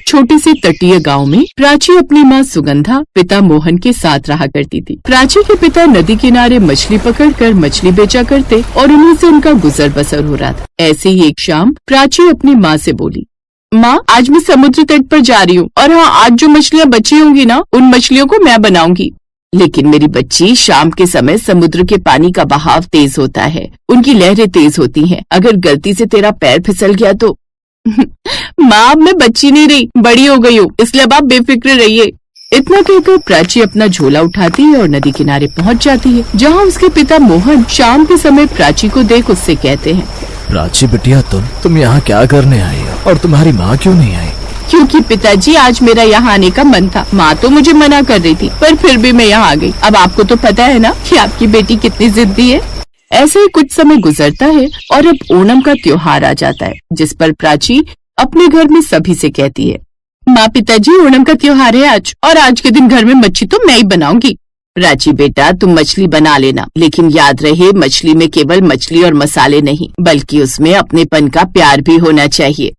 छोटे से तटीय गांव में प्राची अपनी माँ सुगंधा, पिता मोहन के साथ रहा करती थी। प्राची के पिता नदी किनारे मछली पकड़कर मछली बेचा करते और उन्हीं से उनका गुजर बसर हो रहा था। ऐसे ही एक शाम प्राची अपनी माँ से बोली, माँ आज मैं समुद्र तट पर जा रही हूँ और हाँ, आज जो मछलियाँ बची होंगी ना, उन मछलियों को मैं बनाऊंगी। लेकिन मेरी बच्ची, शाम के समय समुद्र के पानी का बहाव तेज होता है, उनकी लहरें तेज होती हैं। अगर गलती से तेरा पैर फिसल गया तो माँ, अब मैं बच्ची नहीं रही, बड़ी हो गई हूँ, इसलिए अब आप बेफिक्र रहिए। इतना कहकर प्राची अपना झोला उठाती है और नदी किनारे पहुँच जाती है, जहाँ उसके पिता मोहन शाम के समय प्राची को देख उससे कहते हैं, प्राची बिटिया, तुम यहाँ क्या करने आई हो और तुम्हारी माँ क्यों नहीं आई? क्योंकि पिताजी आज मेरा यहाँ आने का मन था। माँ तो मुझे मना कर रही थी, पर फिर भी मैं यहाँ आ गई। अब आपको तो पता है ना कि आपकी बेटी कितनी जिद्दी है। ऐसे ही कुछ समय गुजरता है और अब ओणम का त्योहार आ जाता है, जिस पर प्राची अपने घर में सभी से कहती है, माँ पिताजी, ओणम का त्योहार है आज, और आज के दिन घर में मच्छी तो मैं ही बनाऊंगी। प्राची बेटा, तुम मछली बना लेना, लेकिन याद रहे मछली में केवल मछली और मसाले नहीं, बल्कि उसमें अपनेपन का प्यार भी होना चाहिए।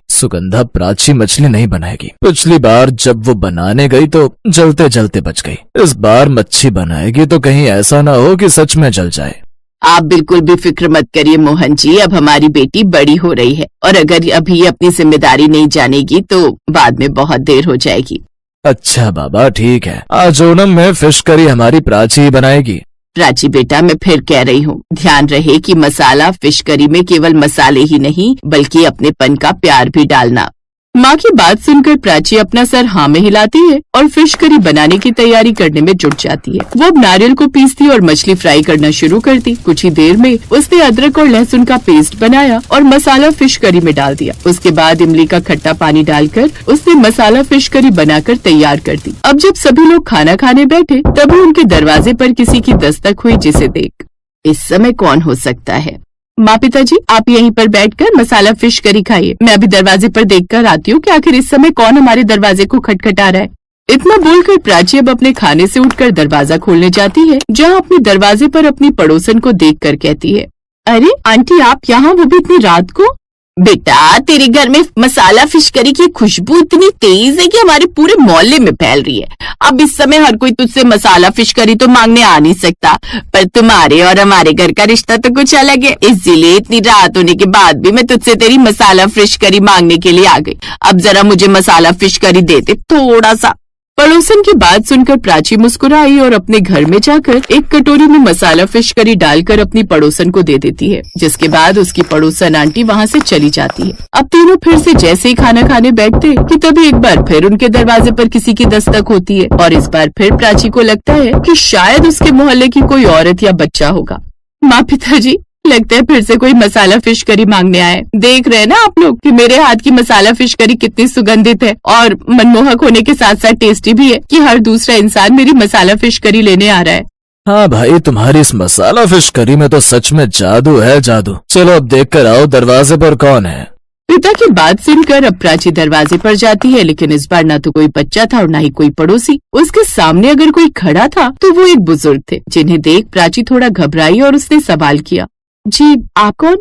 सुगंधा, प्राची मछली नहीं बनाएगी। पिछली बार जब वो बनाने गई तो जलते जलते बच गई। इस बार मच्छी बनाएगी तो कहीं ऐसा ना हो कि सच में जल जाए। आप बिल्कुल भी फिक्र मत करिए मोहन जी, अब हमारी बेटी बड़ी हो रही है और अगर अभी ये अपनी जिम्मेदारी नहीं जानेगी तो बाद में बहुत देर हो जाएगी। अच्छा बाबा, ठीक है, आज ओणम में फिश करी हमारी प्राची ही बनाएगी। प्राची बेटा, मैं फिर कह रही हूँ, ध्यान रहे कि मसाला फिश करी में केवल मसाले ही नहीं बल्कि अपनेपन का प्यार भी डालना। माँ की बात सुनकर प्राची अपना सर हाँ में हिलाती है और फिश करी बनाने की तैयारी करने में जुट जाती है। वो अब नारियल को पीसती और मछली फ्राई करना शुरू करती। कुछ ही देर में उसने अदरक और लहसुन का पेस्ट बनाया और मसाला फिश करी में डाल दिया। उसके बाद इमली का खट्टा पानी डालकर उसने मसाला फिश करी बनाकर तैयार कर दी। अब जब सभी लोग खाना खाने बैठे तभी उनके दरवाजे पर किसी की दस्तक हुई, जिसे देख इस समय कौन हो सकता है। माँ पिताजी, आप यहीं पर बैठकर मसाला फिश करी खाइए, मैं अभी दरवाजे पर देखकर आती हूँ कि आखिर इस समय कौन हमारे दरवाजे को खटखटा रहा है। इतना बोलकर प्राची अब अपने खाने से उठकर दरवाजा खोलने जाती है, जहाँ अपने दरवाजे पर अपनी पड़ोसन को देखकर कहती है, अरे आंटी, आप यहाँ, वो भी इतनी रात को? बेटा, तेरे घर में मसाला फिश करी की खुशबू इतनी तेज है कि हमारे पूरे मोहल्ले में फैल रही है। अब इस समय हर कोई तुझसे मसाला फिश करी तो मांगने आ नहीं सकता, पर तुम्हारे और हमारे घर का रिश्ता तो कुछ अलग है, इसीलिए इतनी रात होने के बाद भी मैं तुझसे तेरी मसाला फिश करी मांगने के लिए आ गई। अब जरा मुझे मसाला फिश करी दे दे थोड़ा सा। पड़ोसन की बात सुनकर प्राची मुस्कुराई और अपने घर में जाकर एक कटोरी में मसाला फिश करी डालकर अपनी पड़ोसन को दे देती है, जिसके बाद उसकी पड़ोसन आंटी वहाँ से चली जाती है। अब तीनों फिर से जैसे ही खाना खाने बैठते कि तभी एक बार फिर उनके दरवाजे पर किसी की दस्तक होती है और इस बार फिर प्राची को लगता है कि शायद उसके मोहल्ले की कोई औरत या बच्चा होगा। माँ पिताजी, लगता है फिर से कोई मसाला फिश करी मांगने आए। देख रहे हैं ना आप लोग कि मेरे हाथ की मसाला फिश करी कितनी सुगंधित है और मनमोहक होने के साथ साथ टेस्टी भी है कि हर दूसरा इंसान मेरी मसाला फिश करी लेने आ रहा है। हाँ भाई, तुम्हारी इस मसाला फिश करी में तो सच में जादू है, जादू। चलो अब देख कर आओ दरवाजे पर कौन है। पिता की बात सुनकर अब प्राची दरवाजे पर जाती है, लेकिन इस बार न तो कोई बच्चा था और न ही कोई पड़ोसी। उसके सामने अगर कोई खड़ा था तो वो एक बुजुर्ग थे, जिन्हें देख प्राची थोड़ा घबराई और उसने सवाल किया, जी आप कौन?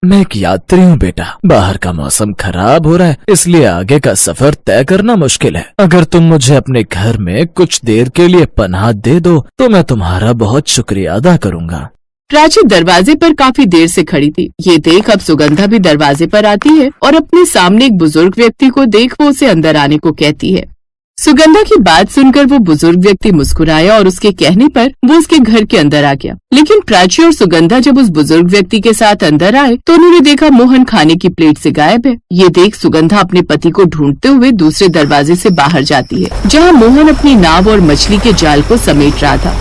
मैं एक यात्री हूँ बेटा, बाहर का मौसम खराब हो रहा है, इसलिए आगे का सफर तय करना मुश्किल है। अगर तुम मुझे अपने घर में कुछ देर के लिए पनाह दे दो तो मैं तुम्हारा बहुत शुक्रिया अदा करूँगा। प्राची दरवाजे पर काफी देर से खड़ी थी। ये देख अब सुगंधा भी दरवाजे पर आती है और अपने सामने एक बुजुर्ग व्यक्ति को देख वो उसे अंदर आने को कहती है। सुगंधा की बात सुनकर वो बुजुर्ग व्यक्ति मुस्कुराया और उसके कहने पर वो उसके घर के अंदर आ गया। लेकिन प्राची और सुगंधा जब उस बुजुर्ग व्यक्ति के साथ अंदर आए तो उन्होंने देखा मोहन खाने की प्लेट से गायब है। ये देख सुगंधा अपने पति को ढूंढते हुए दूसरे दरवाजे से बाहर जाती है, जहाँ मोहन अपनी नाव और मछली के जाल को समेट रहा था।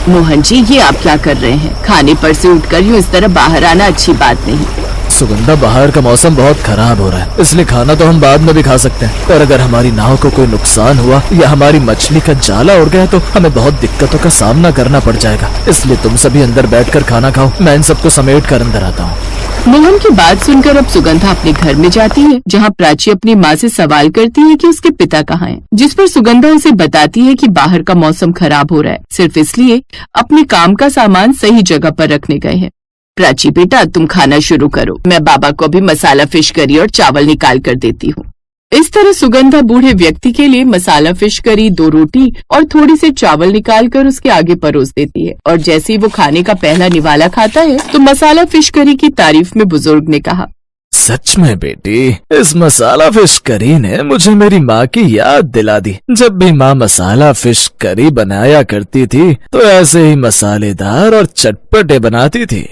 मोहन जी, ये आप क्या कर रहे हैं? खाने पर से उठकर यूँ इस तरह बाहर आना अच्छी बात नहीं। सुगंधा, बाहर का मौसम बहुत खराब हो रहा है, इसलिए खाना तो हम बाद में भी खा सकते हैं, पर अगर हमारी नाव को कोई नुकसान हुआ या हमारी मछली का जाला उड़ गया तो हमें बहुत दिक्कतों का सामना करना पड़ जाएगा। इसलिए तुम सभी अंदर बैठकर खाना खाओ, मैं इन सबको समेट कर अंदर आता हूँ। मोहन की बात सुनकर अब सुगंधा अपने घर में जाती है, जहाँ प्राची अपनी माँ से सवाल करती है कि उसके पिता कहाँ हैं, जिस पर सुगंधा उसे बताती है कि बाहर का मौसम खराब हो रहा है, सिर्फ इसलिए अपने काम का सामान सही जगह पर रखने गए हैं। प्राची बेटा, तुम खाना शुरू करो, मैं बाबा को भी मसाला फिश करी और चावल निकाल कर देती हूँ। इस तरह सुगंधा बूढ़े व्यक्ति के लिए मसाला फिश करी, 2 रोटी और थोड़ी सी चावल निकाल कर उसके आगे परोस देती है। और जैसे ही वो खाने का पहला निवाला खाता है तो मसाला फिश करी की तारीफ में बुजुर्ग ने कहा, सच में बेटी, इस मसाला फिश करी ने मुझे मेरी माँ की याद दिला दी। जब भी माँ मसाला फिश करी बनाया करती थी तो ऐसे ही मसालेदार और चटपटे बनाती थी।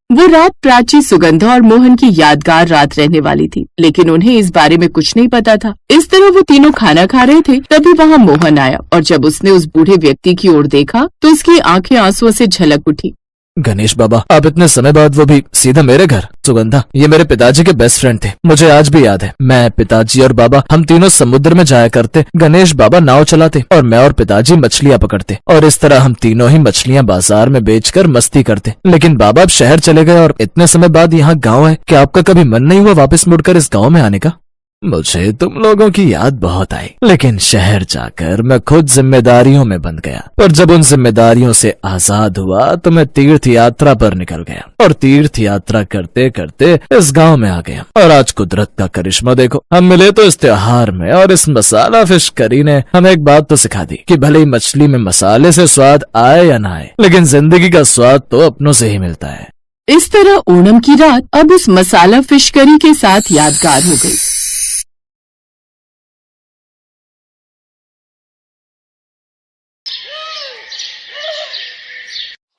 वो रात प्राची, सुगंधा और मोहन की यादगार रात रहने वाली थी, लेकिन उन्हें इस बारे में कुछ नहीं पता था। इस तरह वो तीनों खाना खा रहे थे, तभी वहाँ मोहन आया और जब उसने उस बूढ़े व्यक्ति की ओर देखा तो उसकी आंखें आंसुओं से झलक उठी। गणेश बाबा, आप इतने समय बाद, वो भी सीधा मेरे घर। सुगंधा, ये मेरे पिताजी के बेस्ट फ्रेंड थे, मुझे आज भी याद है। मैं, पिताजी और बाबा, हम तीनों समुद्र में जाया करते। गणेश बाबा नाव चलाते और मैं और पिताजी मछलियां पकड़ते, और इस तरह हम तीनों ही मछलियां बाजार में बेचकर मस्ती करते। लेकिन बाबा अब शहर चले गए और इतने समय बाद यहाँ गाँव है। क्या आपका कभी मन नहीं हुआ वापस मुड़कर इस गाँव में आने का? मुझे तुम लोगों की याद बहुत आई, लेकिन शहर जाकर मैं खुद जिम्मेदारियों में बंध गया। पर जब उन जिम्मेदारियों से आजाद हुआ तो मैं तीर्थ यात्रा पर निकल गया, और तीर्थ यात्रा करते करते इस गांव में आ गया। और आज कुदरत का करिश्मा देखो, हम मिले तो इस त्योहार में, और इस मसाला फिश करी ने हमें एक बात तो सिखा दी कि भले ही मछली में मसाले से स्वाद आए या ना आए, लेकिन जिंदगी का स्वाद तो अपनों से ही मिलता है। इस तरह ओणम की रात अब उस मसाला फिश करी के साथ यादगार हो गई।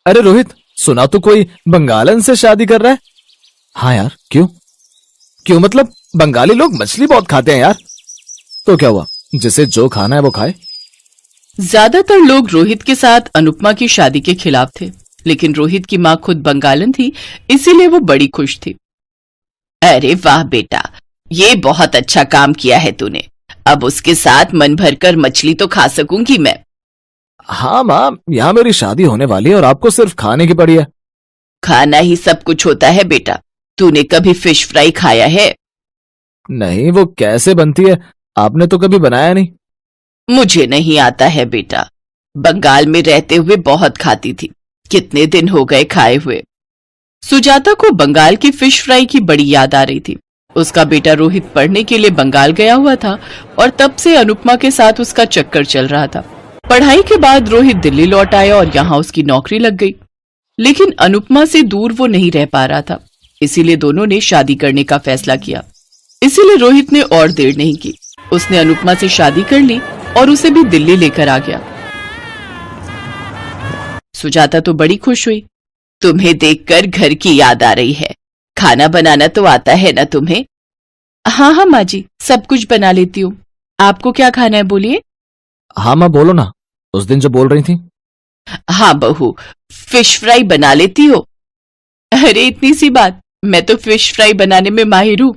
अरे रोहित, सुना तो कोई बंगालन से शादी कर रहा है? हाँ यार, क्यों? क्यों मतलब, बंगाली लोग मछली बहुत खाते हैं यार। तो क्या हुआ, जिसे जो खाना है वो खाए। ज्यादातर लोग रोहित के साथ अनुपमा की शादी के खिलाफ थे, लेकिन रोहित की माँ खुद बंगालन थी, इसीलिए वो बड़ी खुश थी। अरे वाह बेटा, ये बहुत अच्छा काम किया है तूने। अब उसके साथ मन भरकर मछली तो खा सकूंगी मैं। हाँ माँ, यहाँ मेरी शादी होने वाली है और आपको सिर्फ खाने की पड़ी है। खाना ही सब कुछ होता है बेटा। तूने कभी फिश फ्राई खाया है? नहीं, वो कैसे बनती है? आपने तो कभी बनाया नहीं। मुझे नहीं आता है बेटा। बंगाल में रहते हुए बहुत खाती थी, कितने दिन हो गए खाए हुए। सुजाता को बंगाल की फिश फ्राई की बड़ी याद आ रही थी। उसका बेटा रोहित पढ़ने के लिए बंगाल गया हुआ था और तब से अनुपमा के साथ उसका चक्कर चल रहा था। पढ़ाई के बाद रोहित दिल्ली लौट आया और यहाँ उसकी नौकरी लग गई, लेकिन अनुपमा से दूर वो नहीं रह पा रहा था, इसीलिए दोनों ने शादी करने का फैसला किया। इसीलिए रोहित ने और देर नहीं की, उसने अनुपमा से शादी कर ली और उसे भी दिल्ली लेकर आ गया। सुजाता तो बड़ी खुश हुई। तुम्हें देखकर घर की याद आ रही है। खाना बनाना तो आता है ना तुम्हें? हाँ हाँ माँ जी, सब कुछ बना लेती हूँ। आपको क्या खाना है बोलिए। हाँ माँ, बोलो ना, उस दिन जो बोल रही थी। हाँ बहू, फिश फ्राई बना लेती हो? अरे इतनी सी बात, मैं तो फिश फ्राई बनाने में माहिर हूँ।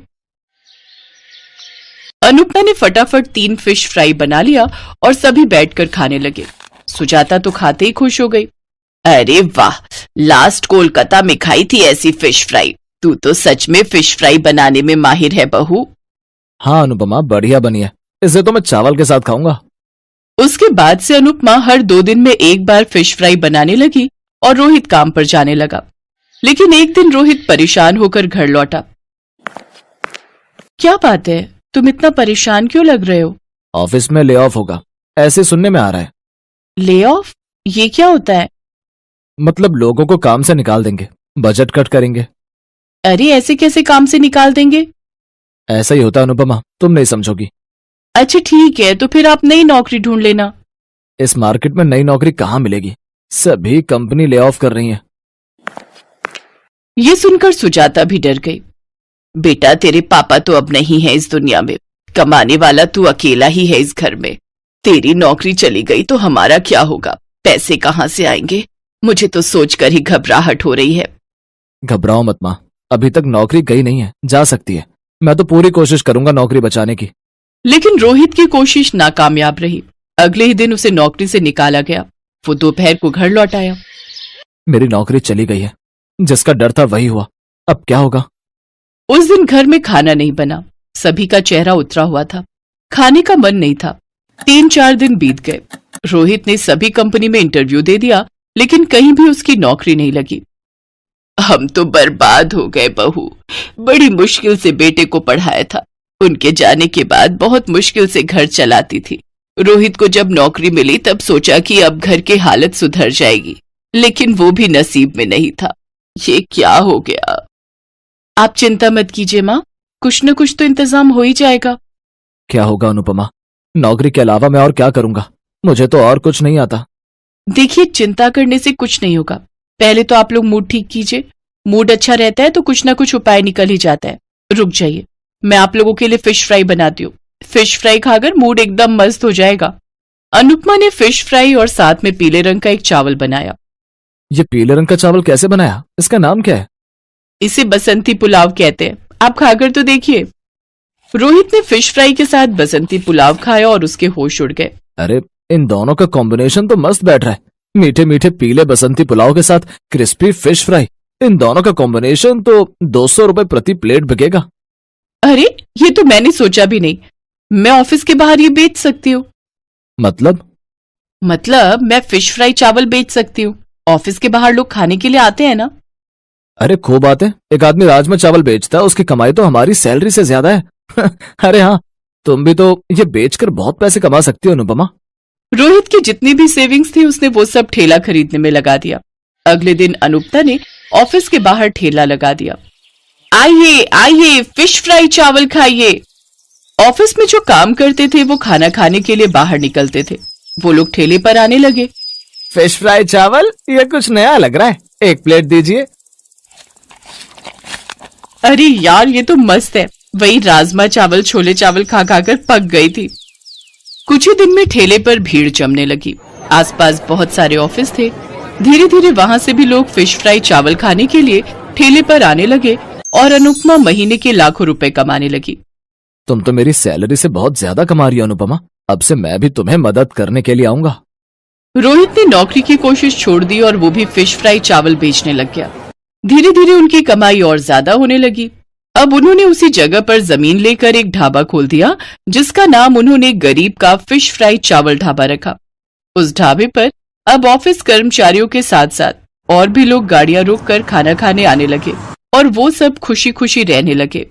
अनुपमा ने फटाफट 3 फिश फ्राई बना लिया और सभी बैठकर खाने लगे। सुजाता तो खाते ही खुश हो गई। अरे वाह, लास्ट कोलकाता में खाई थी ऐसी फिश फ्राई। तू तो सच में फिश फ्राई बनाने में माहिर है बहू। हाँ अनुपमा, बढ़िया बनी है, इसे तो मैं चावल के साथ खाऊंगा। उसके बाद से अनुपमा हर 2 दिन में एक बार फिश फ्राई बनाने लगी और रोहित काम पर जाने लगा। लेकिन एक दिन रोहित परेशान होकर घर लौटा। क्या बात है, तुम इतना परेशान क्यों लग रहे हो? ऑफिस में ले ऑफ होगा, ऐसे सुनने में आ रहा है। Lay off? ये क्या होता है? मतलब लोगों को काम से निकाल देंगे, बजट कट करेंगे। अरे ऐसे कैसे काम से निकाल देंगे? ऐसा ही होता है अनुपमा, तुम नहीं समझोगी। अच्छा ठीक है, तो फिर आप नई नौकरी ढूंढ लेना। इस मार्केट में नई नौकरी कहाँ मिलेगी, सभी कंपनी ले ऑफ कर रही है। ये सुनकर सुजाता भी डर गई। बेटा, तेरे पापा तो अब नहीं है इस दुनिया में, कमाने वाला तू अकेला ही है इस घर में। तेरी नौकरी चली गई तो हमारा क्या होगा? पैसे कहाँ से आएंगे? मुझे तो सोचकर ही घबराहट हो रही है। घबराओ मत माँ, अभी तक नौकरी गई नहीं है, जा सकती है। मैं तो पूरी कोशिश करूंगा नौकरी बचाने की। लेकिन रोहित की कोशिश नाकामयाब रही। अगले ही दिन उसे नौकरी से निकाला गया। वो दोपहर को घर लौट आया। मेरी नौकरी चली गई है, जिसका डर था वही हुआ, अब क्या होगा? उस दिन घर में खाना नहीं बना, सभी का चेहरा उतरा हुआ था, खाने का मन नहीं था। 3-4 दिन बीत गए। रोहित ने सभी कंपनी में इंटरव्यू दे दिया, लेकिन कहीं भी उसकी नौकरी नहीं लगी। हम तो बर्बाद हो गए बहू, बड़ी मुश्किल से बेटे को पढ़ाया था उनके जाने के बाद बहुत मुश्किल से घर चलाती थी। रोहित को जब नौकरी मिली तब सोचा कि अब घर की हालत सुधर जाएगी, लेकिन वो भी नसीब में नहीं था। ये क्या हो गया? आप चिंता मत कीजिए माँ, कुछ न कुछ तो इंतजाम हो ही जाएगा। क्या होगा अनुपमा? नौकरी के अलावा मैं और क्या करूंगा? मुझे तो और कुछ नहीं आता। देखिए, चिंता करने से कुछ नहीं होगा। पहले तो आप लोग मूड ठीक कीजिए। मूड अच्छा रहता है तो कुछ ना कुछ उपाय निकल ही जाता है। रुक जाइए, मैं आप लोगों के लिए फिश फ्राई बनाती हूँ। फिश फ्राई खाकर मूड एकदम मस्त हो जाएगा। अनुपमा ने फिश फ्राई और साथ में पीले रंग का एक चावल बनाया। ये पीले रंग का चावल कैसे बनाया? इसका नाम क्या है? इसे बसंती पुलाव कहते हैं। आप खाकर तो देखिए। रोहित ने फिश फ्राई के साथ बसंती पुलाव खाया और उसके होश उड़ गए। अरे, इन दोनों का कॉम्बिनेशन तो मस्त बैठ रहा है। मीठे मीठे पीले बसंती पुलाव के साथ क्रिस्पी फिश फ्राई। इन दोनों का कॉम्बिनेशन तो 200 रुपए प्रति प्लेट बिकेगा। अरे, ये तो मैंने सोचा भी नहीं। मैं ऑफिस के बाहर ये बेच सकती हूँ। मतलब मैं फिश फ्राई चावल बेच सकती हूँ। ऑफिस के बाहर लोग खाने के लिए आते हैं ना। अरे खूब बात है। एक आदमी राजमा चावल बेचता है, उसकी कमाई तो हमारी सैलरी से ज्यादा है। अरे हाँ, तुम भी तो ये बेचकर बहुत पैसे कमा सकती हो अनुपमा। रोहित की जितनी भी सेविंग्स थी उसने वो सब ठेला खरीदने में लगा दिया। अगले दिन अनुपमा ने ऑफिस के बाहर ठेला लगा दिया। आइए आइए, फिश फ्राई चावल खाइए। ऑफिस में जो काम करते थे वो खाना खाने के लिए बाहर निकलते थे। वो लोग ठेले पर आने लगे। फिश फ्राई चावल, ये कुछ नया लग रहा है, एक प्लेट दीजिए। अरे यार, ये तो मस्त है। वही राजमा चावल छोले चावल खा खाकर पक गई थी। कुछ ही दिन में ठेले पर भीड़ जमने लगी। आसपास बहुत सारे ऑफिस थे। धीरे धीरे वहां से भी लोग फिश फ्राई चावल खाने के लिए ठेले पर आने लगे और अनुपमा महीने के लाखों रुपए कमाने लगी। तुम तो मेरी सैलरी से बहुत ज्यादा कमा रही हो अनुपमा। अब से मैं भी तुम्हें मदद करने के लिए आऊंगा। रोहित ने नौकरी की कोशिश छोड़ दी और वो भी फिश फ्राई चावल बेचने लग गया। धीरे धीरे उनकी कमाई और ज्यादा होने लगी। अब उन्होंने उसी जगह पर जमीन लेकर एक ढाबा खोल दिया, जिसका नाम उन्होंने गरीब का फिश फ्राई चावल ढाबा रखा। उस ढाबे पर अब ऑफिस कर्मचारियों के साथ साथ और भी लोग गाड़ियां रोककर खाना खाने आने लगे और वो सब खुशी खुशी रहने लगे।